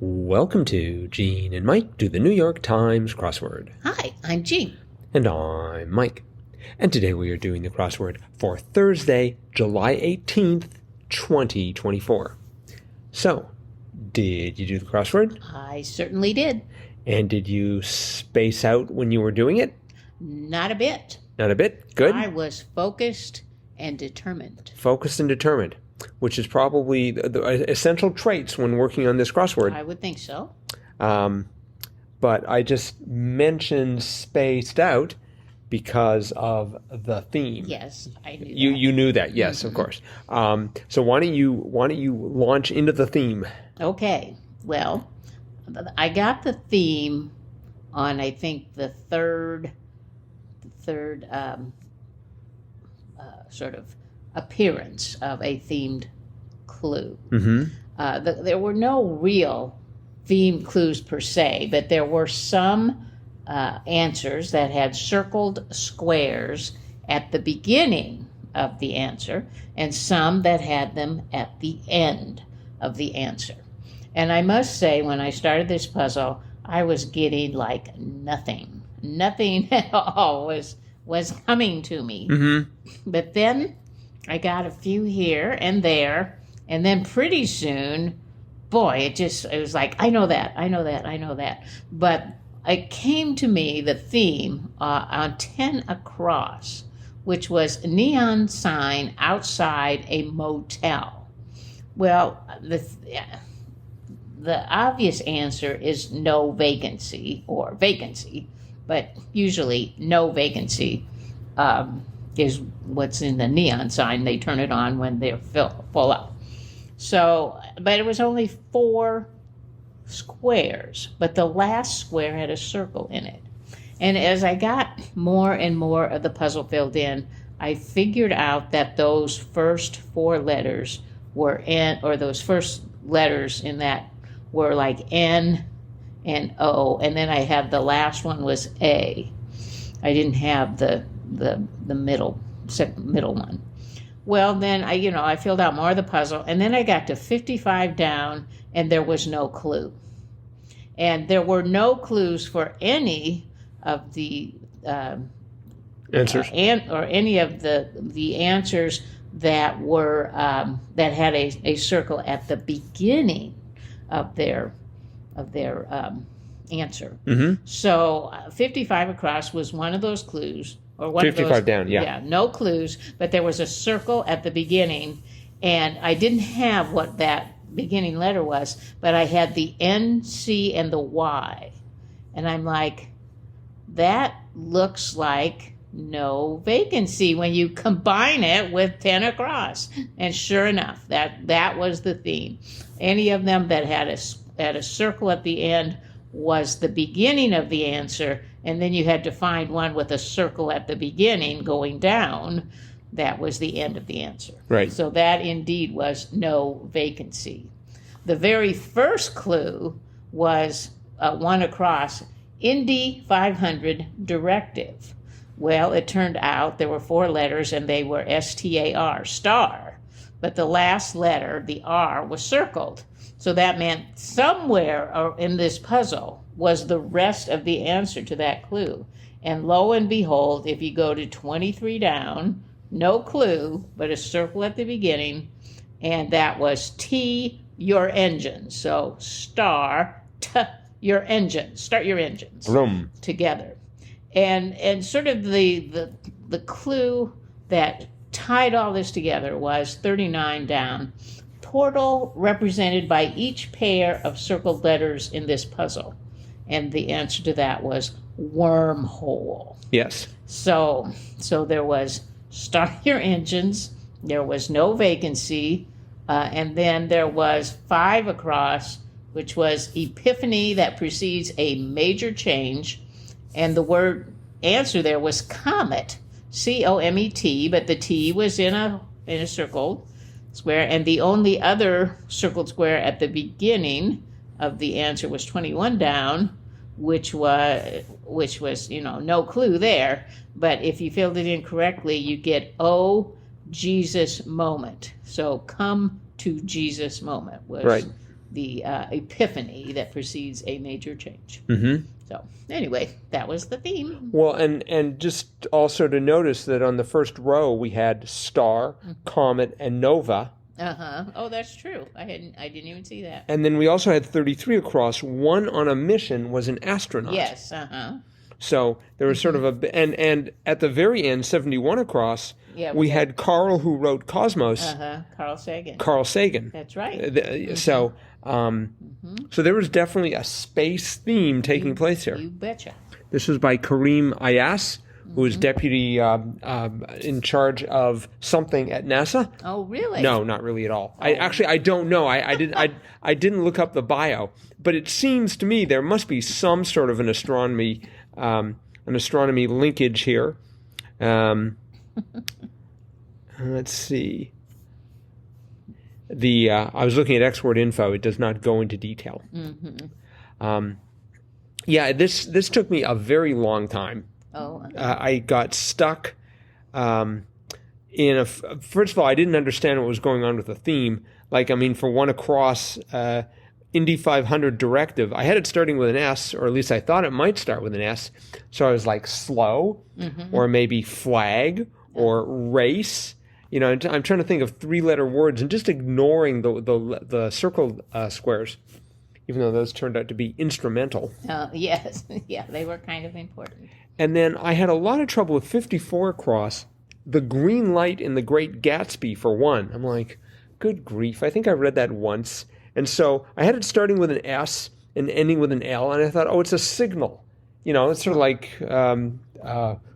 Welcome to Gene and Mike do the New York Times crossword. Hi, I'm Jean. And I'm Mike. And today we are doing the crossword for Thursday, July 18th, 2024. So, did you do the crossword? I certainly did. And did you space out when you were doing it? Not a bit. Not a bit? Good. I was focused and determined. Focused and determined, which is probably the essential traits when working on this crossword. I would think so. But I just mentioned spaced out because of the theme. Yes, I knew that. You knew that, yes, of course. So why don't you launch into the theme? Okay. Well, I got the theme on, I think, the third sort of appearance of a themed clue. Mm-hmm. There were no real themed clues per se, but there were some answers that had circled squares at the beginning of the answer and some that had them at the end of the answer. And I must say, when I started this puzzle, I was getting like nothing. Nothing at all was coming to me. Mm-hmm. But then I got a few here and there, and then pretty soon, boy, it was like, I know that. But it came to me, the theme, on 10 across, which was a neon sign outside a motel. Well, the obvious answer is no vacancy or vacancy, but usually no vacancy is what's in the neon sign. They turn it on when they're full up. So, but it was only 4 squares, but the last square had a circle in it. And as I got more and more of the puzzle filled in, I figured out that those first 4 letters were N, or those first letters in that were like N and O, and then I had the last one was A. I didn't have the middle one. Well, then I filled out more of the puzzle, and then I got to 55 down, and there was no clue. And there were no clues for any of the answers, or any of the answers that were that had a circle at the beginning of their answer. Mm-hmm. So 55 across was one of those clues. Or 55 down, yeah. Yeah, no clues, but there was a circle at the beginning, and I didn't have what that beginning letter was, but I had the N, C, and the Y. And I'm like, that looks like no vacancy when you combine it with 10 across. And sure enough, that was the theme. Any of them that had a circle at the end was the beginning of the answer, and then you had to find one with a circle at the beginning going down. That was the end of the answer. Right. So that indeed was no vacancy. The very first clue was one across, Indy 500 directive. Well, it turned out there were 4 letters, and they were STAR, star. But the last letter, the R, was circled. So that meant somewhere in this puzzle was the rest of the answer to that clue. And lo and behold, if you go to 23 down, no clue, but a circle at the beginning, and that was T, your engine. So star, T, your engines. Start your engines Vroom. Together. And sort of the clue that tied all this together was 39 down. Portal represented by each pair of circled letters in this puzzle. And the answer to that was wormhole. Yes. So there was start your engines, there was no vacancy, and then there was 5 across, which was epiphany that precedes a major change, and the word answer there was comet, C-O-M-E-T, but the T was in a circle square, and the only other circled square at the beginning of the answer was 21 down, which was no clue there. But if you filled it in correctly, you get Jesus moment. So come to Jesus moment was right. the epiphany that precedes a major change. Mm-hmm. So anyway, that was the theme. Well, and just also to notice that on the first row we had star, comet, and nova. Oh, that's true. I didn't even see that. And then we also had 33 across. One on a mission was an astronaut. Yes. So there was sort of a and at the very end, 71 across. Yeah, we had Carl, who wrote Cosmos. Carl Sagan. Carl Sagan. That's right. So so there was definitely a space theme taking place here. You betcha. This was by Kareem Ayas, who is deputy in charge of something at NASA. Oh, really? No, not really at all. Oh. I don't know. I didn't look up the bio, but it seems to me there must be some sort of an astronomy linkage here. Let's see. I was looking at Export Info. It does not go into detail. This took me a very long time. Oh. I got stuck first of all, I didn't understand what was going on with the theme. Like, I mean, for one across Indy 500 directive, I had it starting with an S, or at least I thought it might start with an S. So I was like slow, or maybe flag, or race. You know, I'm trying to think of 3-letter words and just ignoring the circled squares, even though those turned out to be instrumental. Yes. Yeah, they were kind of important. And then I had a lot of trouble with 54 across, the green light in The Great Gatsby for one. I'm like, good grief. I think I read that once. And so I had it starting with an S and ending with an L, and I thought, oh, it's a signal. You know, it's sort of like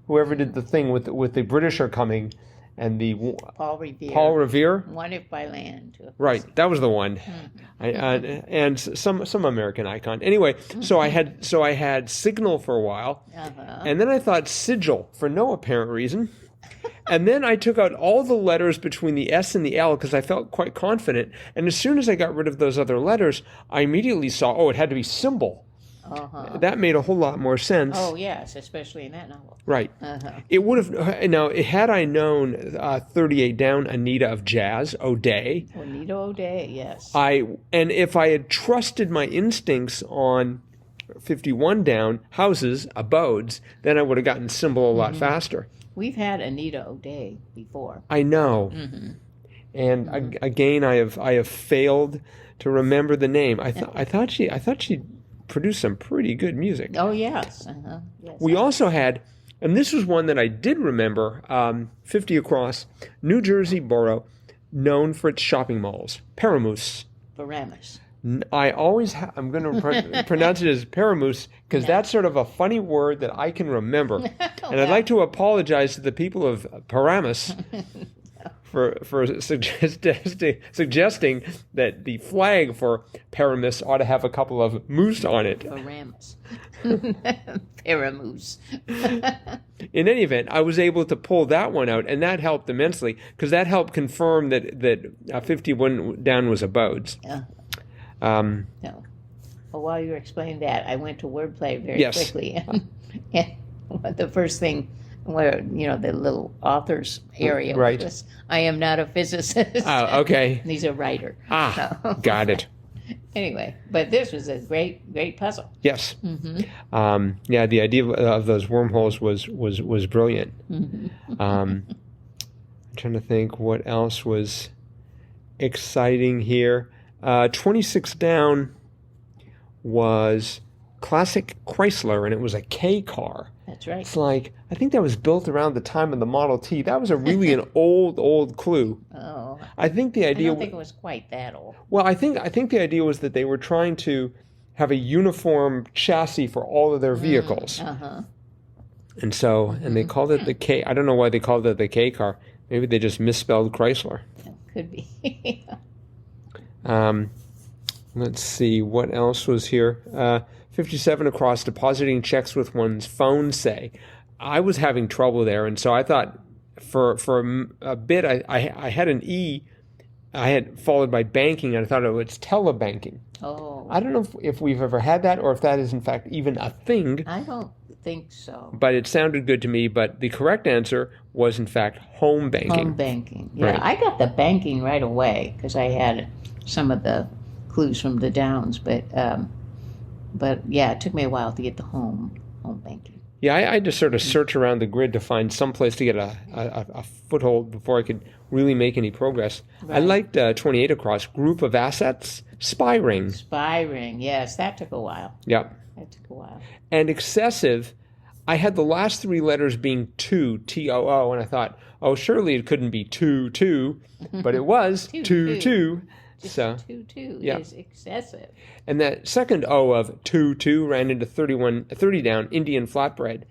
whoever did the thing with the British are coming and the Paul Revere. One If by Land. Right, that was the one. And some American icon. Anyway, so I had signal for a while, and then I thought sigil for no apparent reason. And then I took out all the letters between the S and the L because I felt quite confident. And as soon as I got rid of those other letters, I immediately saw, it had to be symbol. That made a whole lot more sense. Oh, yes, especially in that novel. Right. It would have, now, had I known 38 down, Anita of Jazz, O'Day. Anita O'Day, yes. And if I had trusted my instincts on 51 down, houses, abodes, then I would have gotten symbol a lot faster. We've had Anita O'Day before. I know. And again, I have failed to remember the name. I thought she produced some pretty good music. Oh, yes. Yes. We also had, and this was one that I did remember, 50 across, New Jersey borough, known for its shopping malls, Paramus. Paramus. I'm going to pronounce it as Paramus because that's sort of a funny word that I can remember. And I'd like to apologize to the people of Paramus for suggesting that the flag for Paramus ought to have a couple of moose on it. Paramus. Paramus. In any event, I was able to pull that one out, and that helped immensely because that helped confirm that 51 down was abodes. No. Well, while you were explaining that, I went to wordplay very quickly. And the first thing where, the little authors area was, I am not a physicist. Oh, okay. And he's a writer. Got it. Anyway, but this was a great puzzle. Yes. The idea of those wormholes was brilliant. I'm trying to think what else was exciting here. 26 down was classic Chrysler, and it was a K car. That's right. It's like, I think that was built around the time of the Model T. That was really an old clue. Oh. I think the idea... I don't think it was quite that old. Well, I think the idea was that they were trying to have a uniform chassis for all of their vehicles. And so, and they called it the K. I don't know why they called it the K car. Maybe they just misspelled Chrysler. Could be. Let's see, what else was here? 57 across, depositing checks with one's phone, say. I was having trouble there, and so I thought for a bit I had an E. I had followed by banking, and I thought it was telebanking. Oh. I don't know if we've ever had that or if that is, in fact, even a thing. I don't think so. But it sounded good to me, but the correct answer was, in fact, home banking. Home banking. Yeah, Right. I got the banking right away because I had some of the clues from the downs, but yeah, it took me a while to get the home banking. Yeah, I had to sort of search around the grid to find some place to get a foothold before I could really make any progress. Right. I liked 28 across, group of assets, spy ring. Spy ring, yes, that took a while. Yeah. That took a while. And excessive, I had the last three letters being two, T-O-O, and I thought, oh, surely it couldn't be 2, but it was 2. Just So 2 yeah. is excessive. And that second O of 2 ran into 30 down, Indian flatbread.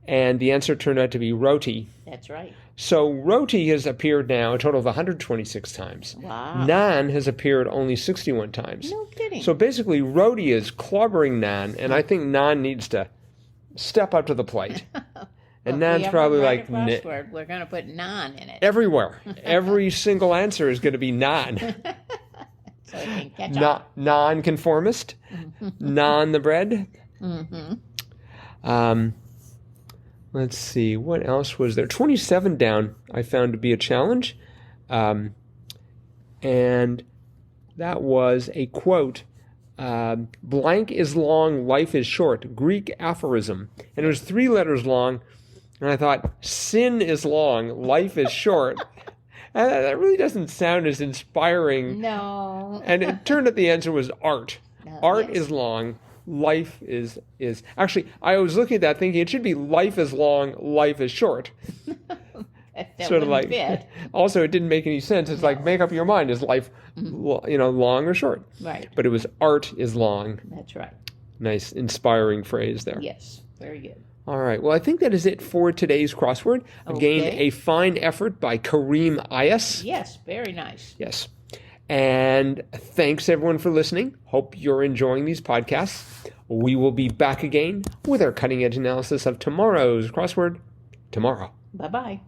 And the answer turned out to be roti. That's right. So roti has appeared now a total of 126 times. Wow. Naan has appeared only 61 times. No kidding. So basically, roti is clobbering naan, and I think naan needs to step up to the plate. And naan's probably like... crossword, we're going to put naan in it. Everywhere. Every single answer is going to be naan. So it can catch up. Non-conformist, naan the bread. Let's see, what else was there? 27 down I found to be a challenge. And that was a quote, blank is long, life is short, Greek aphorism. And it was 3 letters long, and I thought, sin is long, life is short. That really doesn't sound as inspiring. No. And it turned out the answer was art. Art yes. is long. Life is. Actually, I was looking at that thinking it should be life is long, life is short. That sort of like. fit. Also, it didn't make any sense. It's like, make up your mind. Is life, long or short? Right. But it was art is long. That's right. Nice, inspiring phrase there. Yes. Very good. All right. Well, I think that is it for today's crossword. Again, a fine effort by Kareem Ayas. Yes. Very nice. Yes. And thanks, everyone, for listening. Hope you're enjoying these podcasts. We will be back again with our cutting-edge analysis of tomorrow's crossword tomorrow. Bye-bye.